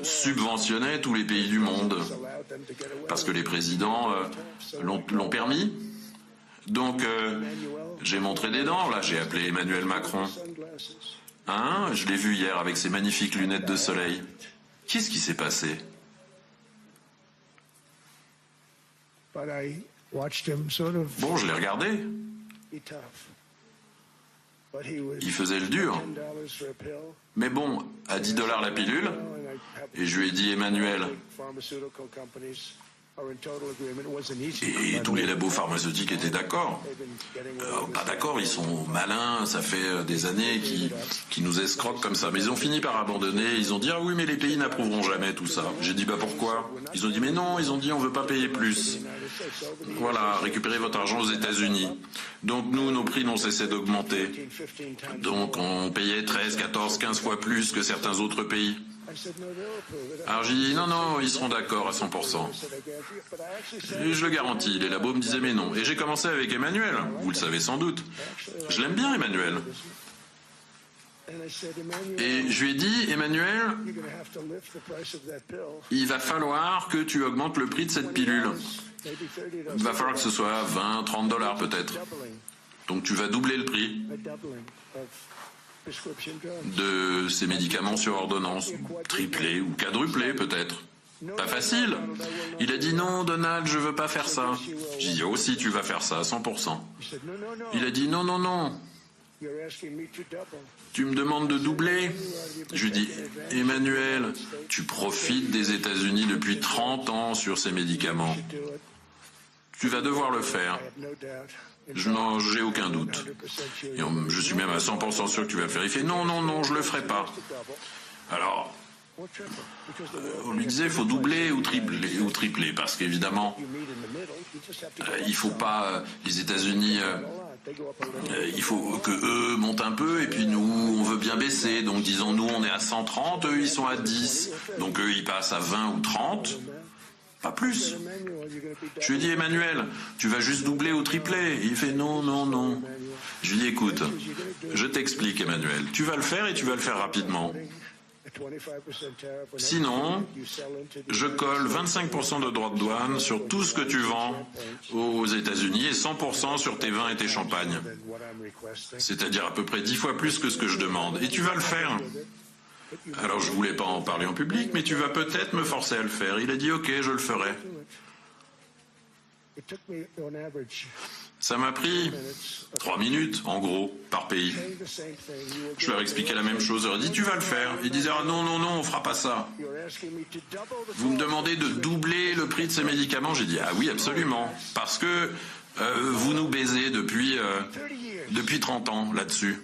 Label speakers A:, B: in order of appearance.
A: subventionnait tous les pays du monde, parce que les présidents l'ont permis. Donc, j'ai montré des dents, là, j'ai appelé Emmanuel Macron. Hein, je l'ai vu hier avec ses magnifiques lunettes de soleil. Qu'est-ce qui s'est passé? Bon, je l'ai regardé. Il faisait le dur. Mais bon, à 10 $ la pilule, et je lui ai dit, Emmanuel, et tous les labos pharmaceutiques étaient d'accord. Pas d'accord, ils sont malins, ça fait des années qu'ils nous escroquent comme ça. Mais ils ont fini par abandonner, ils ont dit, ah oui, mais les pays n'approuveront jamais tout ça. J'ai dit, bah pourquoi? Ils ont dit, mais non, ils ont dit, on veut pas payer plus. Voilà, récupérez votre argent aux États-Unis. Donc nous, nos prix n'ont cessé d'augmenter. Donc on payait 13, 14, 15 fois plus que certains autres pays. Alors j'ai dit, non, non, ils seront d'accord à 100%. Et je le garantis, les labos me disaient, mais non. Et j'ai commencé avec Emmanuel, vous le savez sans doute. Je l'aime bien, Emmanuel. Et je lui ai dit, Emmanuel, il va falloir que tu augmentes le prix de cette pilule. Il va falloir que ce soit 20, 30 $ peut-être. Donc tu vas doubler le prix de ces médicaments sur ordonnance, triplé ou quadruplé peut-être. Pas facile. Il a dit non, Donald, je veux pas faire ça. J'ai dit aussi tu vas faire ça à 100%. Il a dit non, non, non. Tu me demandes de doubler. Je lui dis Emmanuel, tu profites des États-Unis depuis 30 ans sur ces médicaments. Tu vas devoir le faire. J'ai aucun doute. Et je suis même à 100% sûr que tu vas le faire. Il fait non, non, non, je le ferai pas. Alors, on lui disait il faut doubler ou tripler, parce qu'évidemment, il faut pas les États-Unis. Il faut que eux montent un peu et puis nous on veut bien baisser. Donc disons nous on est à 130, eux ils sont à 10. Donc eux ils passent à 20 ou 30. Pas plus. Je lui ai dit, Emmanuel, tu vas juste doubler ou tripler. Et il fait non, non, non. Je lui ai dit, écoute, je t'explique, Emmanuel. Tu vas le faire et tu vas le faire rapidement. Sinon, je colle 25% de droits de douane sur tout ce que tu vends aux États-Unis et 100% sur tes vins et tes champagnes. C'est-à-dire à peu près 10 fois plus que ce que je demande. Et tu vas le faire. Alors je voulais pas en parler en public, mais tu vas peut-être me forcer à le faire. Il a dit ok, je le ferai. Ça m'a pris 3 minutes, en gros, par pays. Je leur expliquais la même chose, je leur ai dit tu vas le faire. Ils disaient ah non, non, non, on fera pas ça. Vous me demandez de doubler le prix de ces médicaments? J'ai dit ah oui, absolument. Parce que vous nous baisez depuis 30 ans là-dessus.